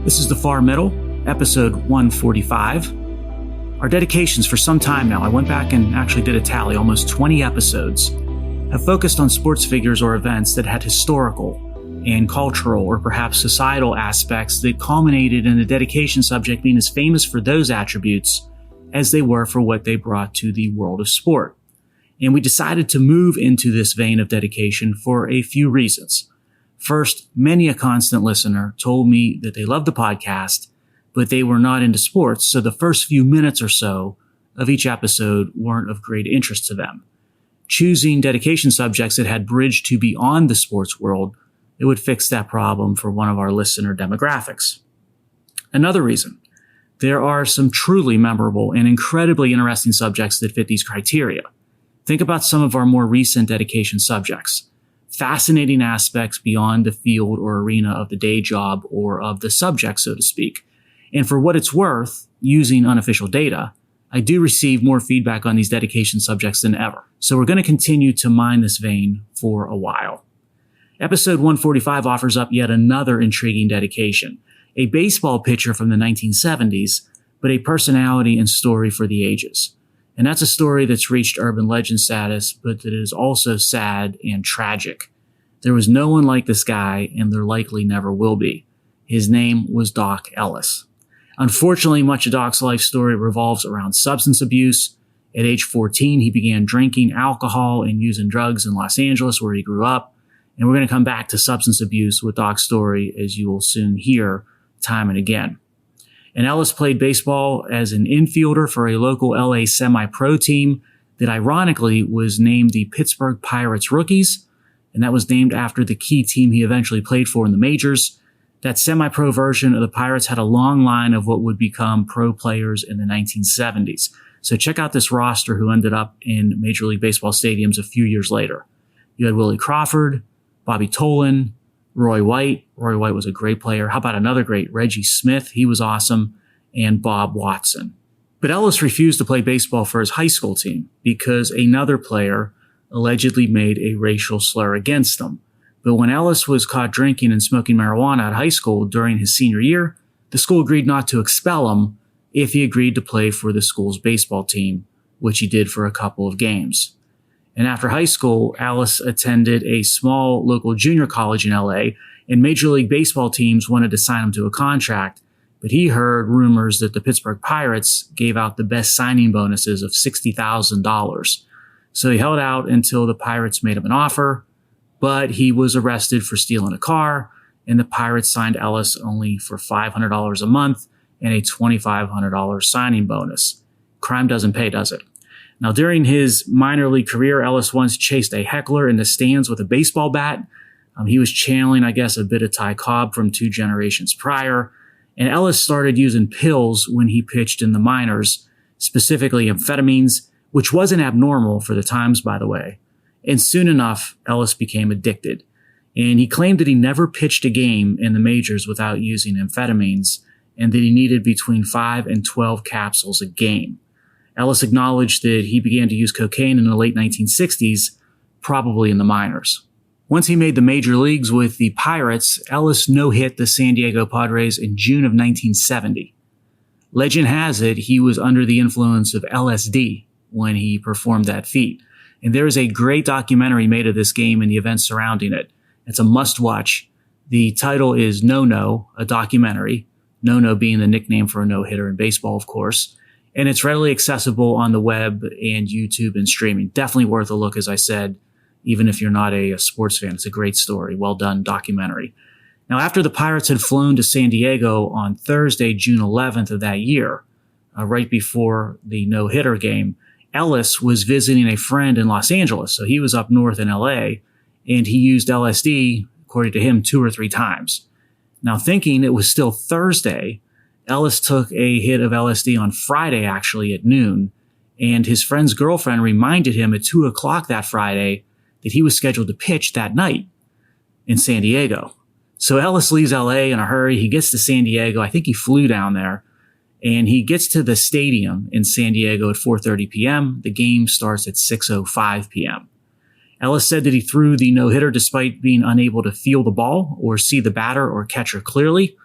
This is The Far Middle, episode 145. Our dedications for some time now, I went back and actually did a tally, almost 20 episodes, have focused on sports figures or events that had historical and cultural or perhaps societal aspects that culminated in the dedication subject being as famous for those attributes as they were for what they brought to the world of sport. And we decided to move into this vein of dedication for a few reasons. First, many a constant listener told me that they loved the podcast, but they were not into sports, so the first few minutes or so of each episode weren't of great interest to them. Choosing dedication subjects that had bridged to beyond the sports world, it would fix that problem for one of our listener demographics. Another reason, there are some truly memorable and incredibly interesting subjects that fit these criteria. Think about some of our more recent dedication subjects. Fascinating aspects beyond the field or arena of the day job or of the subject, so to speak. And for what it's worth, using unofficial data, I do receive more feedback on these dedication subjects than ever. So we're going to continue to mine this vein for a while. Episode 145 offers up yet another intriguing dedication. A baseball pitcher from the 1970s, but a personality and story for the ages. And that's a story that's reached urban legend status, but that is also sad and tragic. There was no one like this guy, and there likely never will be. His name was Doc Ellis. Unfortunately, much of Doc's life story revolves around substance abuse. At age 14, he began drinking alcohol and using drugs in Los Angeles, where he grew up. And we're going to come back to substance abuse with Doc's story, as you will soon hear time and again. And Ellis played baseball as an infielder for a local LA semi-pro team that ironically was named the Pittsburgh Pirates Rookies. And that was named after the key team he eventually played for in the majors. That semi-pro version of the Pirates had a long line of what would become pro players in the 1970s. So check out this roster who ended up in Major League Baseball stadiums a few years later. You had Willie Crawford, Bobby Tolan, Roy White. Roy White was a great player. How about another great, Reggie Smith? He was awesome. And Bob Watson. But Ellis refused to play baseball for his high school team because another player allegedly made a racial slur against him. But when Ellis was caught drinking and smoking marijuana at high school during his senior year, the school agreed not to expel him if he agreed to play for the school's baseball team, which he did for a couple of games. And after high school, Ellis attended a small local junior college in LA, and Major League Baseball teams wanted to sign him to a contract, but he heard rumors that the Pittsburgh Pirates gave out the best signing bonuses of $60,000. So he held out until the Pirates made him an offer, but he was arrested for stealing a car, and the Pirates signed Ellis only for $500 a month and a $2,500 signing bonus. Crime doesn't pay, does it? Now, during his minor league career, Ellis once chased a heckler in the stands with a baseball bat. He was channeling, I guess, a bit of Ty Cobb from 2 generations prior. And Ellis started using pills when he pitched in the minors, specifically amphetamines, which wasn't abnormal for the times, by the way. And soon enough, Ellis became addicted. And he claimed that he never pitched a game in the majors without using amphetamines, and that he needed between 5 and 12 capsules a game. Ellis acknowledged that he began to use cocaine in the late 1960s, probably in the minors. Once he made the major leagues with the Pirates, Ellis no-hit the San Diego Padres in June of 1970. Legend has it he was under the influence of LSD when he performed that feat. And there is a great documentary made of this game and the events surrounding it. It's a must-watch. The title is No-No, a documentary. No-No being the nickname for a no-hitter in baseball, of course. And it's readily accessible on the web and YouTube and streaming. Definitely worth a look, as I said, even if you're not a sports fan. It's a great story. Well done documentary. Now, after the Pirates had flown to San Diego on Thursday, June 11th of that year, right before the no-hitter game, Ellis was visiting a friend in Los Angeles. So he was up north in LA, and he used LSD, according to him, 2 or 3 times. Now, thinking it was still Thursday, Ellis took a hit of LSD on Friday, actually, at noon, and his friend's girlfriend reminded him at 2 o'clock that Friday that he was scheduled to pitch that night in San Diego. So Ellis leaves LA in a hurry. He gets to San Diego. I think he flew down there, and he gets to the stadium in San Diego at 4:30 p.m. The game starts at 6:05 p.m. Ellis said that he threw the no-hitter despite being unable to feel the ball or see the batter or catcher clearly.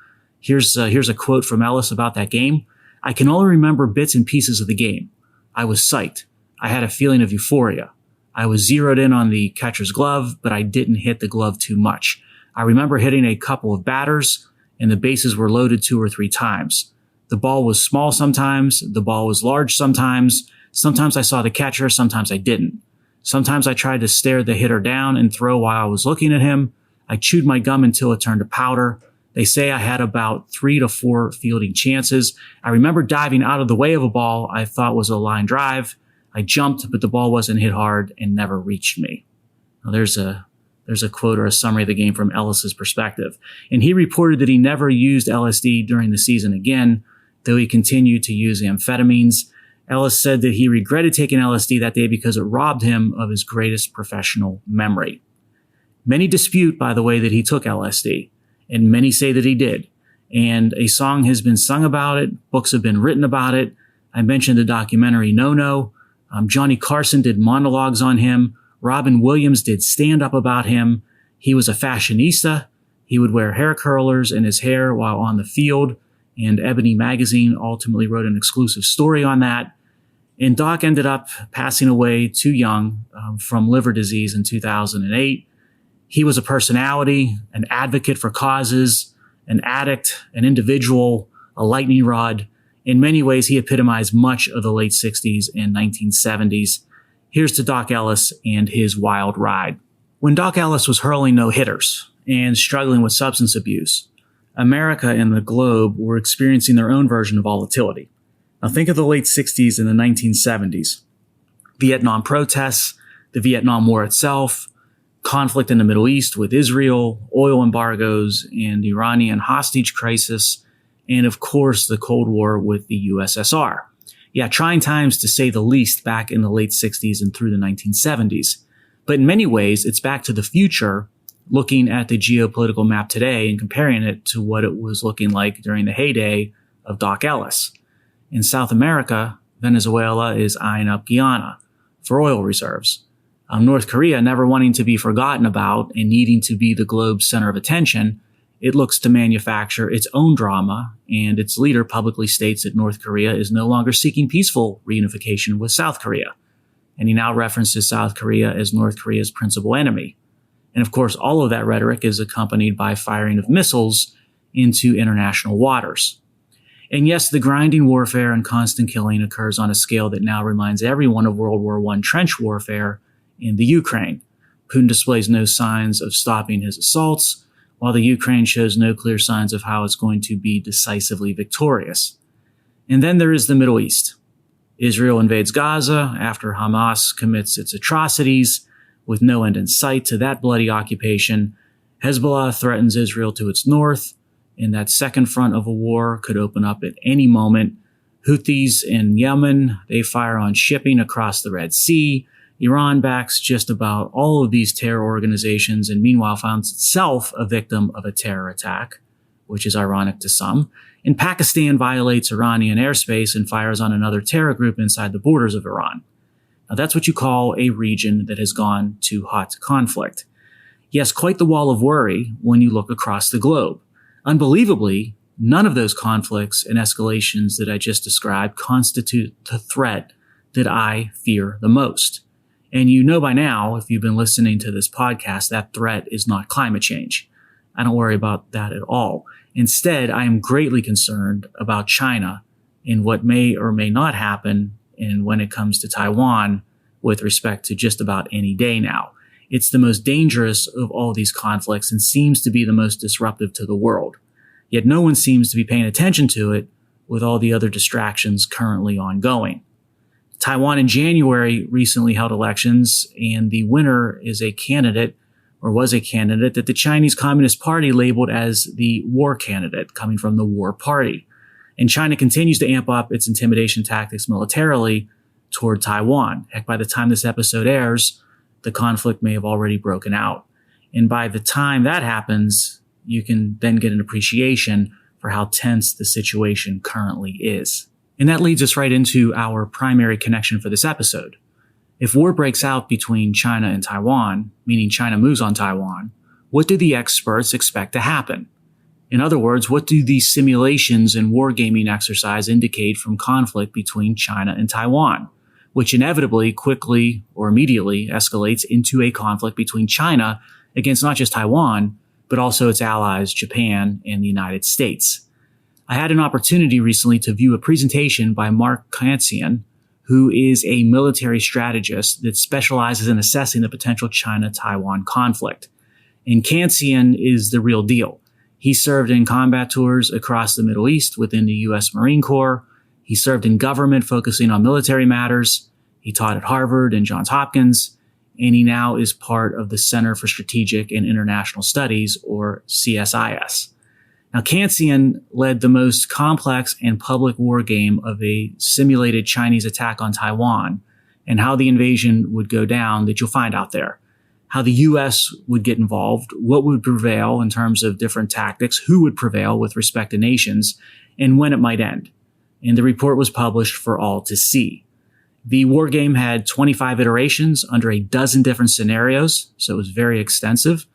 Here's a quote from Ellis about that game. "I can only remember bits and pieces of the game. I was psyched. I had a feeling of euphoria. I was zeroed in on the catcher's glove, but I didn't hit the glove too much. I remember hitting a couple of batters, and the bases were loaded 2 or 3 times. The ball was small sometimes, the ball was large sometimes. Sometimes I saw the catcher, sometimes I didn't. Sometimes I tried to stare the hitter down and throw while I was looking at him. I chewed my gum until it turned to powder. They say I had about 3 to 4 fielding chances. I remember diving out of the way of a ball I thought was a line drive. I jumped, but the ball wasn't hit hard and never reached me." Now there's a quote or a summary of the game from Ellis's perspective. And he reported that he never used LSD during the season again, though he continued to use amphetamines. Ellis said that he regretted taking LSD that day because it robbed him of his greatest professional memory. Many dispute, by the way, that he took LSD, and many say that he did. And a song has been sung about it. Books have been written about it. I mentioned the documentary No. Johnny Carson did monologues on him. Robin Williams did stand-up about him. He was a fashionista. He would wear hair curlers in his hair while on the field, and Ebony magazine ultimately wrote an exclusive story on that. And Doc ended up passing away too young from liver disease in 2008. He was a personality, an advocate for causes, an addict, an individual, a lightning rod. In many ways, he epitomized much of the late 60s and 1970s. Here's to Doc Ellis and his wild ride. When Doc Ellis was hurling no-hitters and struggling with substance abuse, America and the globe were experiencing their own version of volatility. Now think of the late 60s and the 1970s. Vietnam protests, the Vietnam War itself, conflict in the Middle East with Israel, oil embargoes, and Iranian hostage crisis, and of course the Cold War with the USSR. Yeah, trying times to say the least back in the late 60s and through the 1970s. But in many ways, it's back to the future, looking at the geopolitical map today and comparing it to what it was looking like during the heyday of Doc Ellis. In South America, Venezuela is eyeing up Guyana for oil reserves. North Korea, never wanting to be forgotten about and needing to be the globe's center of attention, it looks to manufacture its own drama, and its leader publicly states that North Korea is no longer seeking peaceful reunification with South Korea. And he now references South Korea as North Korea's principal enemy. And of course, all of that rhetoric is accompanied by firing of missiles into international waters. And yes, the grinding warfare and constant killing occurs on a scale that now reminds everyone of World War I trench warfare in the Ukraine. Putin displays no signs of stopping his assaults, while the Ukraine shows no clear signs of how it's going to be decisively victorious. And then there is the Middle East. Israel invades Gaza after Hamas commits its atrocities, with no end in sight to that bloody occupation. Hezbollah threatens Israel to its north, and that second front of a war could open up at any moment. Houthis in Yemen, they fire on shipping across the Red Sea. Iran backs just about all of these terror organizations and meanwhile finds itself a victim of a terror attack, which is ironic to some. And Pakistan violates Iranian airspace and fires on another terror group inside the borders of Iran. Now that's what you call a region that has gone to hot conflict. Yes, quite the wall of worry when you look across the globe. Unbelievably, none of those conflicts and escalations that I just described constitute the threat that I fear the most. And you know by now, if you've been listening to this podcast, that threat is not climate change. I don't worry about that at all. Instead, I am greatly concerned about China and what may or may not happen and when it comes to Taiwan with respect to just about any day now. It's the most dangerous of all these conflicts and seems to be the most disruptive to the world. Yet no one seems to be paying attention to it with all the other distractions currently ongoing. Taiwan in January recently held elections, and the winner is a candidate, or was a candidate, that the Chinese Communist Party labeled as the war candidate, coming from the war party. And China continues to amp up its intimidation tactics militarily toward Taiwan. Heck, by the time this episode airs, the conflict may have already broken out. And by the time that happens, you can then get an appreciation for how tense the situation currently is. And that leads us right into our primary connection for this episode. If war breaks out between China and Taiwan, meaning China moves on Taiwan, what do the experts expect to happen? In other words, what do these simulations and wargaming exercise indicate from conflict between China and Taiwan, which inevitably, quickly, or immediately escalates into a conflict between China against not just Taiwan, but also its allies, Japan and the United States. I had an opportunity recently to view a presentation by Mark Kantsian, who is a military strategist that specializes in assessing the potential China-Taiwan conflict. And Kantsian is the real deal. He served in combat tours across the Middle East within the U.S. Marine Corps. He served in government focusing on military matters. He taught at Harvard and Johns Hopkins, and he now is part of the Center for Strategic and International Studies, or CSIS. Now, Kantsian led the most complex and public war game of a simulated Chinese attack on Taiwan and how the invasion would go down that you'll find out there. How the U.S. would get involved, what would prevail in terms of different tactics, who would prevail with respect to nations, and when it might end. And the report was published for all to see. The war game had 25 iterations under a dozen different scenarios, so it was very extensive,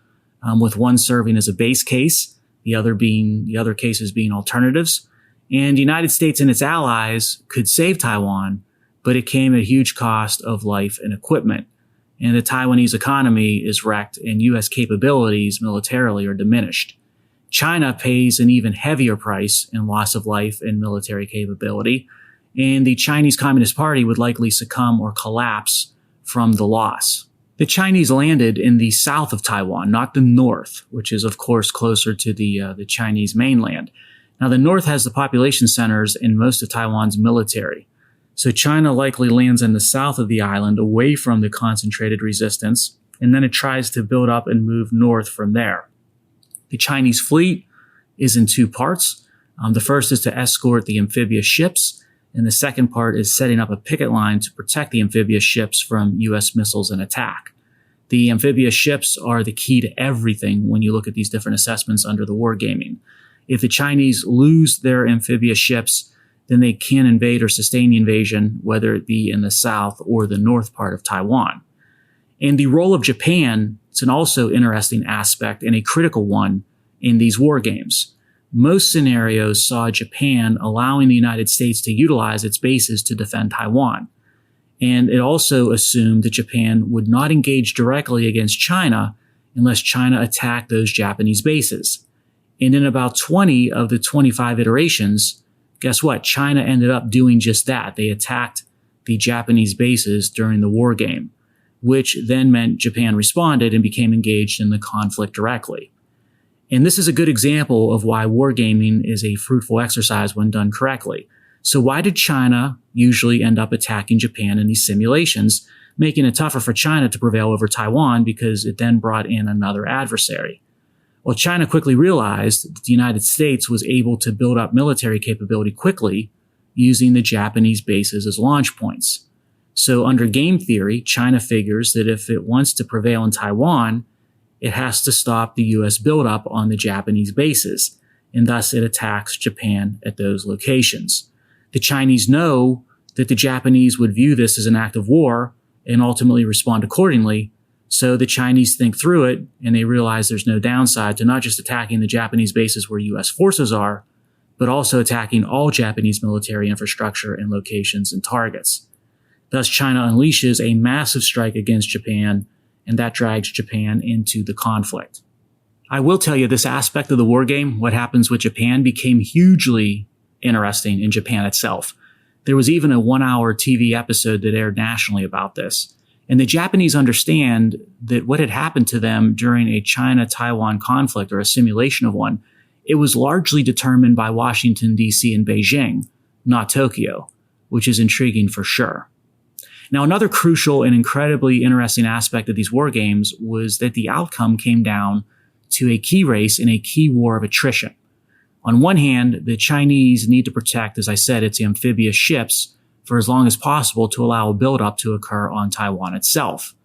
with one serving as a base case, the other cases being alternatives. And the United States and its allies could save Taiwan, but it came at a huge cost of life and equipment. And the Taiwanese economy is wrecked and U.S. capabilities militarily are diminished. China pays an even heavier price in loss of life and military capability, and the Chinese Communist Party would likely succumb or collapse from the loss. The Chinese landed in the south of Taiwan, not the north, which is, of course, closer to the Chinese mainland. Now, the north has the population centers and most of Taiwan's military. So China likely lands in the south of the island away from the concentrated resistance, and then it tries to build up and move north from there. The Chinese fleet is in two parts. The first is to escort the amphibious ships, and the second part is setting up a picket line to protect the amphibious ships from U.S. missiles and attack. The amphibious ships are the key to everything when you look at these different assessments under the wargaming. If the Chinese lose their amphibious ships, then they can invade or sustain the invasion, whether it be in the south or the north part of Taiwan. And the role of Japan is an also interesting aspect and a critical one in these war games. Most scenarios saw Japan allowing the United States to utilize its bases to defend Taiwan. And it also assumed that Japan would not engage directly against China unless China attacked those Japanese bases. And in about 20 of the 25 iterations, guess what? China ended up doing just that. They attacked the Japanese bases during the war game, which then meant Japan responded and became engaged in the conflict directly. And this is a good example of why wargaming is a fruitful exercise when done correctly. So why did China usually end up attacking Japan in these simulations, making it tougher for China to prevail over Taiwan because it then brought in another adversary? Well, China quickly realized that the United States was able to build up military capability quickly using the Japanese bases as launch points. So under game theory, China figures that if it wants to prevail in Taiwan, it has to stop the U.S. buildup on the Japanese bases, and thus it attacks Japan at those locations. The Chinese know that the Japanese would view this as an act of war and ultimately respond accordingly, so the Chinese think through it, and they realize there's no downside to not just attacking the Japanese bases where U.S. forces are, but also attacking all Japanese military infrastructure and locations and targets. Thus, China unleashes a massive strike against Japan, and that drags Japan into the conflict. I will tell you this aspect of the war game, what happens with Japan, became hugely interesting in Japan itself. There was even a 1-hour TV episode that aired nationally about this. And the Japanese understand that what had happened to them during a China-Taiwan conflict or a simulation of one, it was largely determined by Washington, D.C. and Beijing, not Tokyo, which is intriguing for sure. Now, another crucial and incredibly interesting aspect of these war games was that the outcome came down to a key race in a key war of attrition. On one hand, the Chinese need to protect, as I said, its amphibious ships for as long as possible to allow a buildup to occur on Taiwan itself.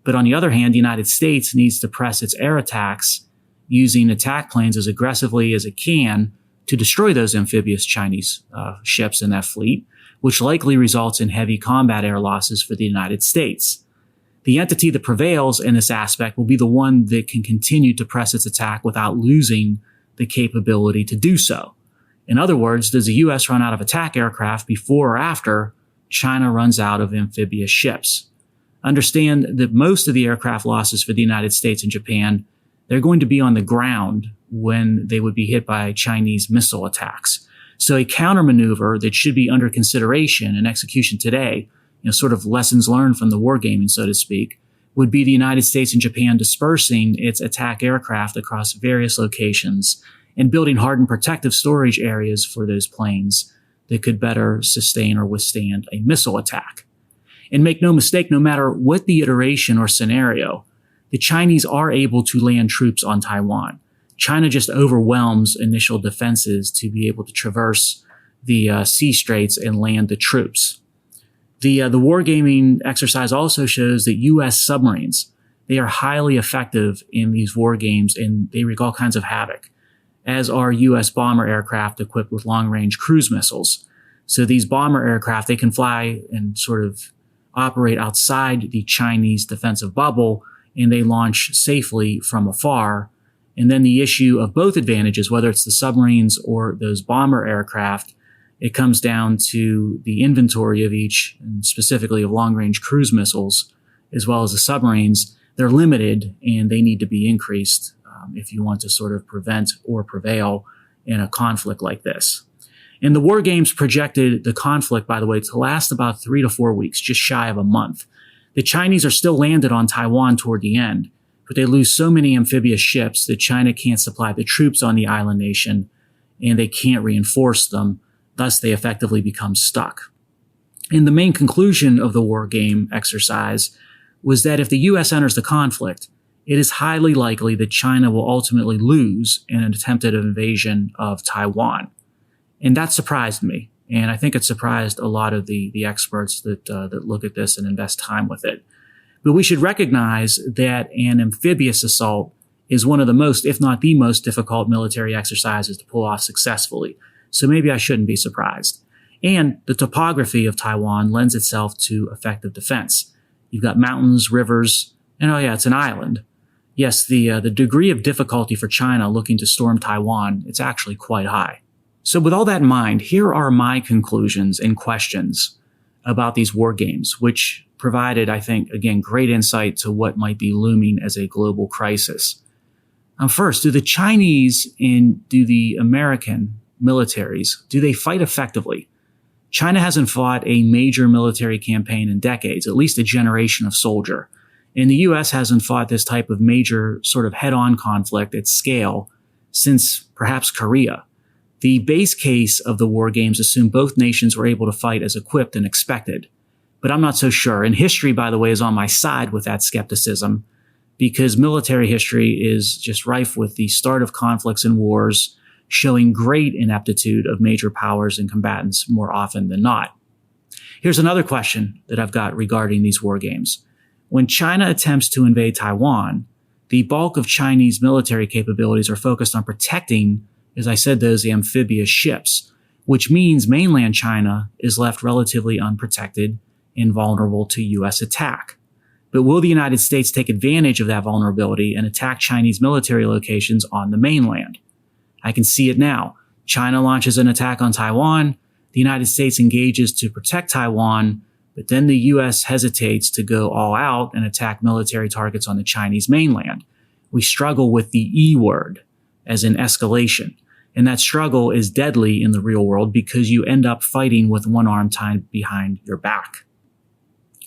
But on the other hand, the United States needs to press its air attacks using attack planes as aggressively as it can to destroy those amphibious Chinese ships in that fleet, which likely results in heavy combat air losses for the United States. The entity that prevails in this aspect will be the one that can continue to press its attack without losing the capability to do so. In other words, does the U.S. run out of attack aircraft before or after China runs out of amphibious ships? Understand that most of the aircraft losses for the United States and Japan, they're going to be on the ground when they would be hit by Chinese missile attacks. So a countermaneuver that should be under consideration and execution today, sort of lessons learned from the wargaming, so to speak, would be the United States and Japan dispersing its attack aircraft across various locations and building hardened protective storage areas for those planes that could better sustain or withstand a missile attack. And make no mistake, no matter what the iteration or scenario, the Chinese are able to land troops on Taiwan. China just overwhelms initial defenses to be able to traverse the sea straits and land the troops. The wargaming exercise also shows that U.S. submarines, they are highly effective in these war games and they wreak all kinds of havoc, as are U.S. bomber aircraft equipped with long-range cruise missiles. So these bomber aircraft, they can fly and sort of operate outside the Chinese defensive bubble, and they launch safely from afar. And then the issue of both advantages, whether it's the submarines or those bomber aircraft, it comes down to the inventory of each, and specifically of long-range cruise missiles, as well as the submarines. They're limited and they need to be increased if you want to sort of prevent or prevail in a conflict like this. And the war games projected the conflict, by the way, to last about 3 to 4 weeks, just shy of a month. The Chinese are still landed on Taiwan toward the end, but they lose so many amphibious ships that China can't supply the troops on the island nation, and they can't reinforce them. Thus, they effectively become stuck. And the main conclusion of the war game exercise was that if the U.S. enters the conflict, it is highly likely that China will ultimately lose in an attempted invasion of Taiwan. And that surprised me. And I think it surprised a lot of the experts that look at this and invest time with it. But we should recognize that an amphibious assault is one of the most, if not the most difficult military exercises to pull off successfully. So maybe I shouldn't be surprised. And the topography of Taiwan lends itself to effective defense. You've got mountains, rivers, and it's an island. Yes, the degree of difficulty for China looking to storm Taiwan, it's actually quite high. So with all that in mind, here are my conclusions and questions about these war games, which provided, I think, again, great insight to what might be looming as a global crisis. First, do the Chinese and do the American militaries, do they fight effectively? China hasn't fought a major military campaign in decades, at least a generation of soldier. And the U.S. hasn't fought this type of major sort of head-on conflict at scale since perhaps Korea. The base case of the war games assumed both nations were able to fight as equipped and expected. But I'm not so sure. And history, by the way, is on my side with that skepticism, because military history is just rife with the start of conflicts and wars showing great ineptitude of major powers and combatants more often than not. Here's another question that I've got regarding these war games. When China attempts to invade Taiwan, the bulk of Chinese military capabilities are focused on protecting, as I said, those amphibious ships, which means mainland China is left relatively unprotected and vulnerable to U.S. attack. But will the United States take advantage of that vulnerability and attack Chinese military locations on the mainland? I can see it now. China launches an attack on Taiwan. The United States engages to protect Taiwan, but then the U.S. hesitates to go all out and attack military targets on the Chinese mainland. We struggle with the E word, as in escalation. And that struggle is deadly in the real world because you end up fighting with one arm tied behind your back.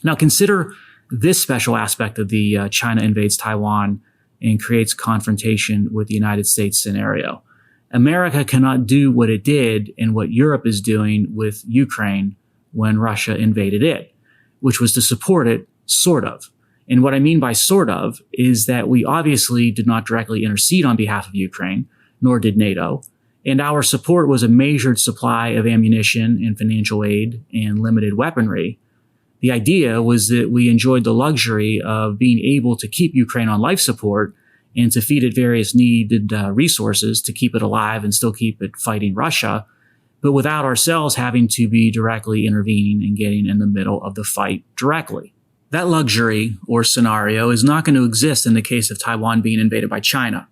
Now consider this special aspect of the China invades Taiwan and creates confrontation with the United States scenario. America cannot do what it did and what Europe is doing with Ukraine when Russia invaded it, which was to support it, sort of. And what I mean by sort of is that we obviously did not directly intercede on behalf of Ukraine, nor did NATO. And our support was a measured supply of ammunition and financial aid and limited weaponry. The idea was that we enjoyed the luxury of being able to keep Ukraine on life support and to feed it various needed resources to keep it alive and still keep it fighting Russia, but without ourselves having to be directly intervening and getting in the middle of the fight directly. That luxury or scenario is not going to exist in the case of Taiwan being invaded by China.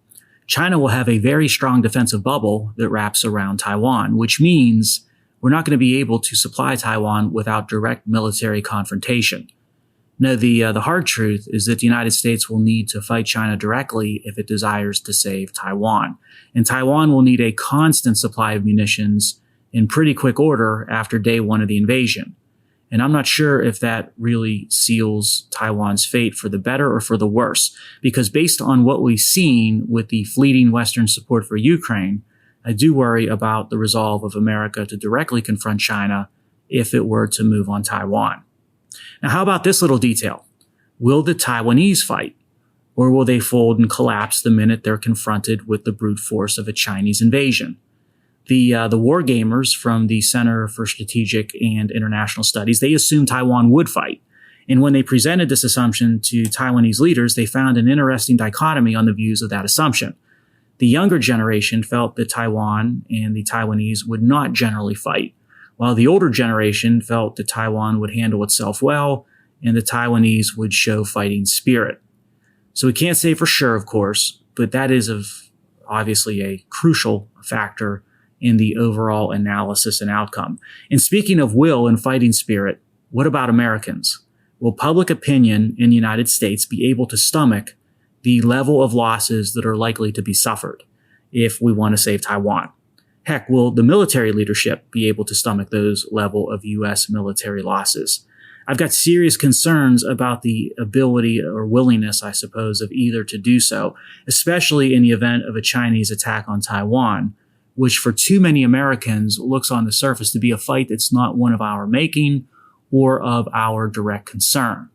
China will have a very strong defensive bubble that wraps around Taiwan, which means we're not going to be able to supply Taiwan without direct military confrontation. No, the hard truth is that the United States will need to fight China directly if it desires to save Taiwan. And Taiwan will need a constant supply of munitions in pretty quick order after day one of the invasion. And I'm not sure if that really seals Taiwan's fate for the better or for the worse, because based on what we've seen with the fleeting Western support for Ukraine, I do worry about the resolve of America to directly confront China if it were to move on Taiwan. Now, how about this little detail? Will the Taiwanese fight, or will they fold and collapse the minute they're confronted with the brute force of a Chinese invasion? The war gamers from the Center for Strategic and International Studies, they assumed Taiwan would fight. And when they presented this assumption to Taiwanese leaders, they found an interesting dichotomy on the views of that assumption. The younger generation felt that Taiwan and the Taiwanese would not generally fight, while the older generation felt that Taiwan would handle itself well and the Taiwanese would show fighting spirit. So we can't say for sure, of course, but that is obviously a crucial factor in the overall analysis and outcome. And speaking of will and fighting spirit, what about Americans? Will public opinion in the United States be able to stomach the level of losses that are likely to be suffered if we want to save Taiwan? Heck, will the military leadership be able to stomach those level of U.S. military losses? I've got serious concerns about the ability or willingness, I suppose, of either to do so, especially in the event of a Chinese attack on Taiwan, which for too many Americans looks on the surface to be a fight that's not one of our making or of our direct concern.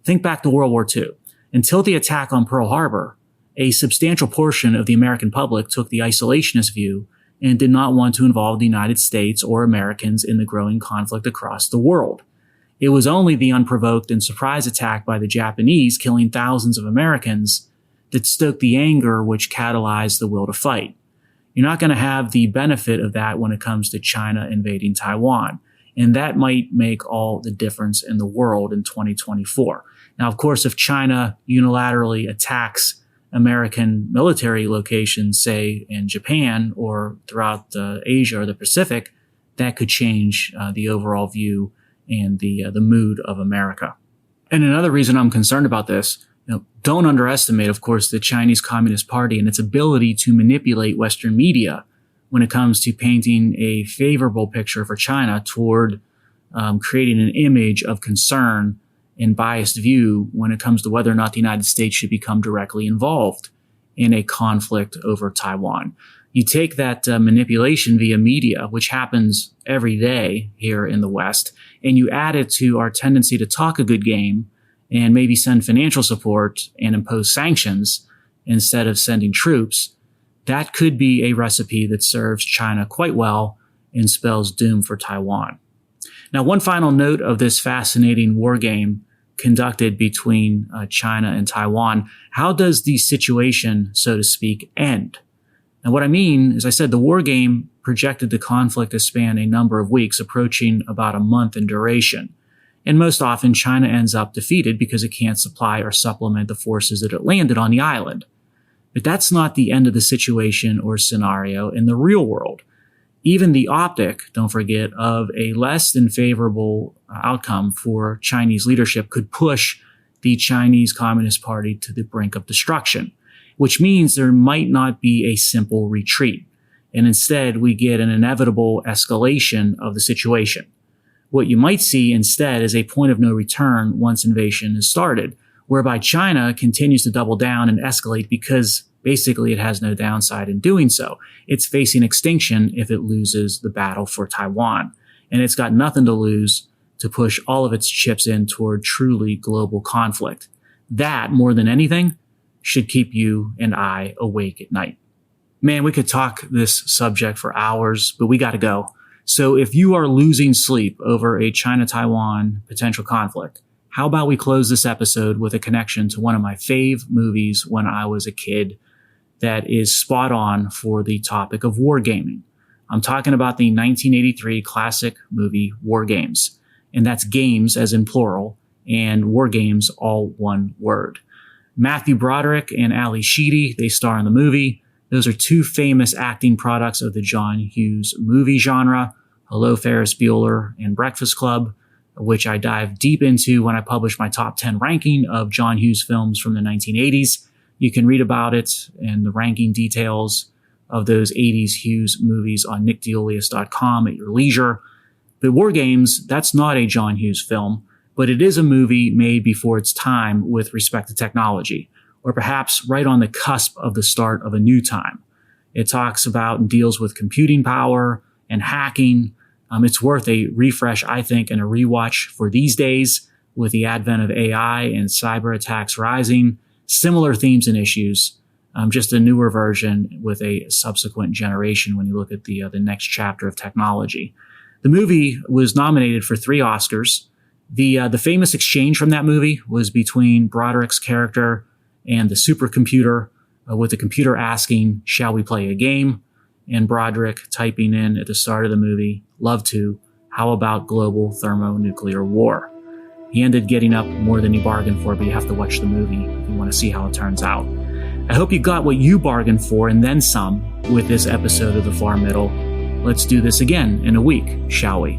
Think back to World War II. Until the attack on Pearl Harbor, a substantial portion of the American public took the isolationist view and did not want to involve the United States or Americans in the growing conflict across the world. It was only the unprovoked and surprise attack by the Japanese, killing thousands of Americans, that stoked the anger which catalyzed the will to fight. You're not going to have the benefit of that when it comes to China invading Taiwan. And that might make all the difference in the world in 2024. Now, of course, if China unilaterally attacks American military locations, say in Japan or throughout Asia or the Pacific, that could change the overall view and the mood of America. And another reason I'm concerned about this, don't underestimate, of course, the Chinese Communist Party and its ability to manipulate Western media when it comes to painting a favorable picture for China toward creating an image of concern and biased view when it comes to whether or not the United States should become directly involved in a conflict over Taiwan. You take that manipulation via media, which happens every day here in the West, and you add it to our tendency to talk a good game and maybe send financial support and impose sanctions instead of sending troops, that could be a recipe that serves China quite well and spells doom for Taiwan. Now, one final note of this fascinating war game conducted between China and Taiwan. How does the situation, so to speak, end? And what I mean, as I said, the war game projected the conflict to span a number of weeks, approaching about a month in duration. And most often, China ends up defeated because it can't supply or supplement the forces that it landed on the island. But that's not the end of the situation or scenario in the real world. Even the optic, don't forget, of a less than favorable outcome for Chinese leadership could push the Chinese Communist Party to the brink of destruction, which means there might not be a simple retreat. And instead, we get an inevitable escalation of the situation. What you might see instead is a point of no return once invasion is started, whereby China continues to double down and escalate because basically it has no downside in doing so. It's facing extinction if it loses the battle for Taiwan. And it's got nothing to lose to push all of its chips in toward truly global conflict. That, more than anything, should keep you and I awake at night. Man, we could talk this subject for hours, but we got to go. So if you are losing sleep over a China-Taiwan potential conflict, how about we close this episode with a connection to one of my fave movies when I was a kid that is spot on for the topic of wargaming. I'm talking about the 1983 classic movie War Games. And that's games as in plural and war games all one word. Matthew Broderick and Ali Sheedy, they star in the movie. Those are two famous acting products of the John Hughes movie genre, Hello, Ferris Bueller and Breakfast Club, which I dive deep into when I publish my top 10 ranking of John Hughes films from the 1980s. You can read about it and the ranking details of those 80s Hughes movies on nickdeulius.com at your leisure. But War Games, that's not a John Hughes film, but it is a movie made before its time with respect to technology, or perhaps right on the cusp of the start of a new time. It talks about and deals with computing power and hacking. It's worth a refresh, I think, and a rewatch for these days with the advent of AI and cyber attacks rising. Similar themes and issues, just a newer version with a subsequent generation when you look at the next chapter of technology. The movie was nominated for 3 Oscars. The famous exchange from that movie was between Broderick's character and the supercomputer, with the computer asking, "Shall we play a game?" And Broderick typing in at the start of the movie, "Love to, how about global thermonuclear war?" He ended getting up more than he bargained for, but you have to watch the movie if you want to see how it turns out. I hope you got what you bargained for and then some with this episode of The Far Middle. Let's do this again in a week, shall we?